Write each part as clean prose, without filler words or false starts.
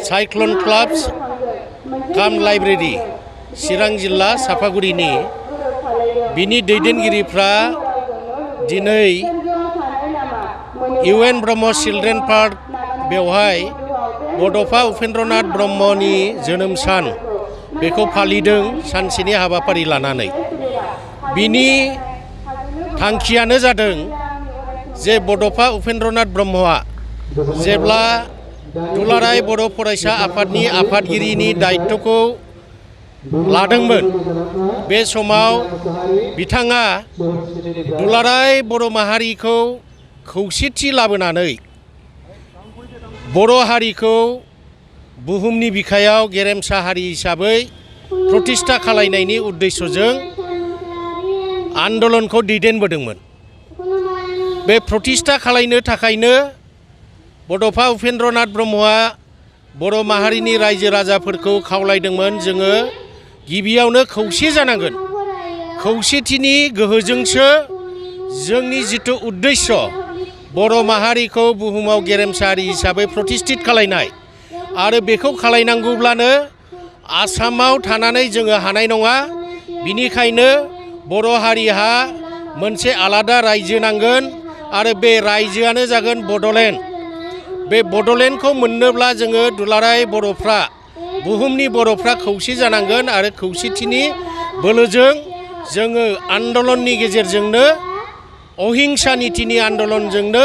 साइक्लन clubs काम library चिरां जिल्ला सापागुरिनि बिनि दैदेनगिरिफ्रा दिनै UN ब्रह्म चिल्ड्रेन पार्क बेवहाय बड'फा उपेन्द्रनाथ ब्रह्मनि जोनोम सान बेखौ फालिदों सानसेनि हाबाफारि लानानै। बिनि थांखियानो जादों जे बड'फा उपेन्द्रनाथ ब्रह्मआ जेब्ला दुलाराय बर' फरायसा आफादनि आफादगिरिनि दायित्वखौ लादोंमोन बे समाव बिथाङा दुलाराय बर' माहारिखौ खौसेथि लाबोनानै बर' हारिखौ बुहुमनि बिखायाव गेरेमसा हारि हिसाबै प्रतिष्ठा खालायनायनि उद्देश्यजों आन्दलनखौ दैदेनबोदोंमोन। बे प्रतिष्ठा खालायनो थाखायनो बड'फा उपेन्द्रनाथ ब्रह्मआ बर' माहारिनि रायजो राजाफोरखौ खावलायदोंमोन जोङो गिबियावनो खौसे जानांगोन। खौसेथिनि गोहोजोंसो जोंनि जिथु उद्देश्य बर' माहारिखौ बुहुमाव गेरेमसा हारि हिसाबै प्रतिष्ठित खालायनाय आरो बेखौ खालायनांगौब्लानो आसामाव थानानै जोङो हानाय नङा। बिनिखायनो बर' हारिहा मोनसे आलादा रायजो नांगोन आरो बे रायजोआनो जागोन बड'लेण्ड। बे बड'लेण्डखौ मोननोब्ला जोङो दुलाराय बर'फ्रा बुहुमनि बर'फ्रा खौसे जानांगोन आरो खौसेथिनि बोलोजों जोङो आन्दलननि गेजेरजोंनो अहिंसा नीतिनि आन्दलनजोंनो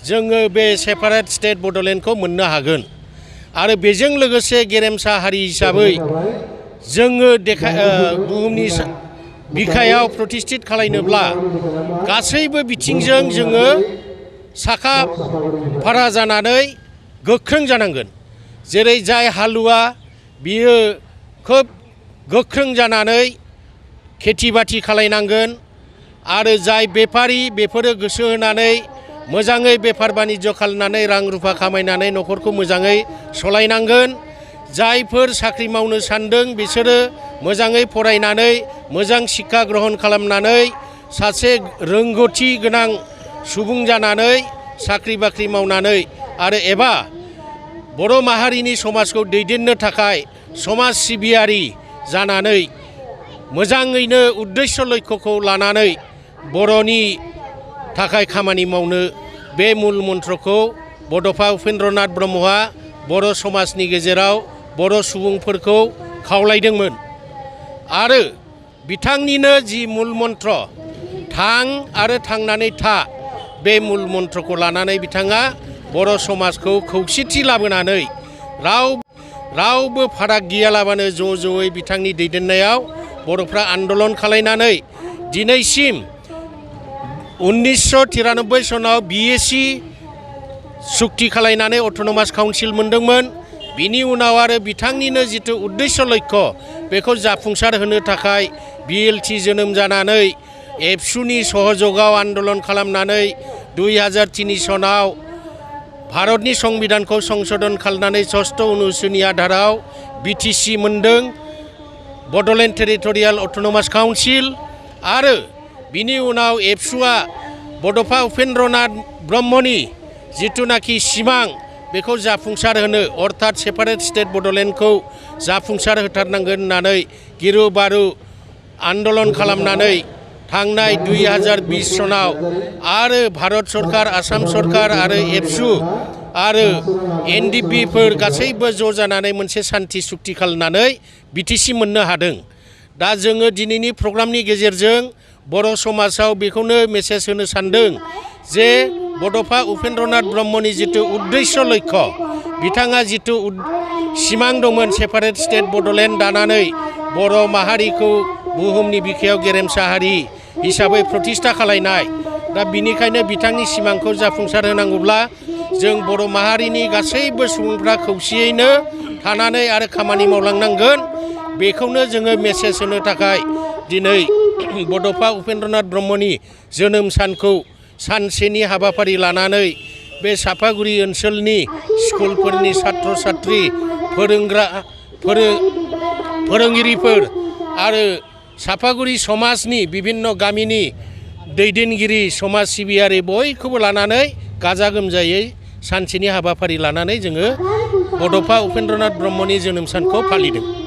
जोङो बे सेपारेट स्टेट बड'लेण्डखौ मोननो हागोन। आरो बेजों लोगोसे गेरेमसा हारि हिसाबै जोङो बुहुमनि बिखायाव प्रतिष्ठित खालायनोब्ला गासैबो बिथिंजों जोङो साखा फारा जानानै गोख्रों जानांगोन। जेरै जाय हालुवा बियो खोब गोख्रों जानानै खेथि बाथि खालायनांगोन आरो जाय बेफारि बेफोरो गोसो होनानै मोजाङै बेफार बानिज्य खालामनानै रां रुफा खामायनानै न'खरखौ मोजाङै सलायनांगोन। जायफोर साख्रि मावनो सानदों बिसोरो मोजाङै फरायनानै मोजां शिक्षा ग्रहण खालामनानै सासे रोंगौथि गोनां सुबुं जानानै साख्रि बाख्रि मावनानै आरो एबा बर' माहारिनि समाजखौ दैदेननो थाखाय समाज सिबियारि जानानै मोजाङैनो उद्देश्य लक्ष्यखौ लानानै बर'नि थाखाय खामानि मावनो बे मुल मन्त्रखौ बड'फा उपेन्द्रनाथ ब्रह्मआ बर' समाजनि गेजेराव बर' सुबुंफोरखौ खावलायदोंमोन। आरो बिथांनिनो जि मुल मन्त्र थां आरो थांनानै था बे मुल मन्त्रखौ लानानै बिथाङा बर' समाजखौ खौसेथि लाबोनानै रावबो फाराग गैयालाबानो ज' ज'यै बिथांनि दैदेननायाव बर'फ्रा आन्दलन खालायनानै दिनैसिम 1993 सनाव BAC सुक्ति खालायनानै अट'नमास काउन्सिल मोनदोंमोन। बिनि उनाव आरो बिथांनिनो जिथु उद्देश्य लक्ष्य बेखौ जाफुंसार होनो थाखाय BLT जोनोम जानानै एबसुनि सहजगाव आन्दलन खालामनानै 2003 सनाव भारतनि संबिधानखौ संशोधन खालामनानै 6 अनुच्छेदनि आधाराव BTC मोनदों बड'लेण्ड टेरिटरियेल अट'नमास काउन्सिल। आरो बिनि उनाव एबसुआ बड'फा उपेन्द्रनाथ ब्रह्मनि जिथुनाखि सिमां बेखौ जाफुंसार होनो अर्थात सेपारेट स्टेट बड'लेण्डखौ जाफुंसार होथारनांगोन होननानै गिरु बारु आन्दलन खालामनानै थांनाय 2020 सनाव आरो भारत सरकार आसाम सरकार आरो एबसु आरो NDPफोर गासैबो ज' जानानै मोनसे सान्थि सुक्ति खालामनानै BTC मोननो हादों। दा जोङो दिनैनि प्रग्रामनि गेजेरजों बर' समाजाव बेखौनो मेसेज होनो सानदों जे बड'फा उपेन्द्रनाथ ब्रह्मनि जिथु उद्देश्य लक्ष्य बिथाङा जिथु सिमां दंमोन सेपारेट स्टेट बड'लेण्ड दानानै बर' माहारिखौ बुहुमनि बिखायाव गेरेमसा हारि हिसाबै प्रतिष्ठा खालायनाय। दा बिनिखायनो बिथांनि सिमांखौ जाफुंसार होनांगौब्ला जों बर' माहारिनि गासैबो सुबुंफ्रा खौसेयैनो थानानै आरो खामानि मावलांनांगोन। बेखौनो जोङो मेसेज होनो थाखाय दिनै बड'फा उपेन्द्रनाथ ब्रह्मनि जोनोम सानखौ सानसेनि हाबाफारि लानानै बे सापागुरि ओनसोलनि स्कुलफोरनि छात्र छात्री फोरोंगिरिफोर आरो सापागुरि समाजनि विभिन्न गामिनि दैदेनगिरि समाज सिबियारि बयखौबो लानानै गाजा गोमजायै सानसेनि हाबाफारि लानानै जोङो बड'फा उपेन्द्रनाथ ब्रह्मनि जोनोम सानखौ फालिदों।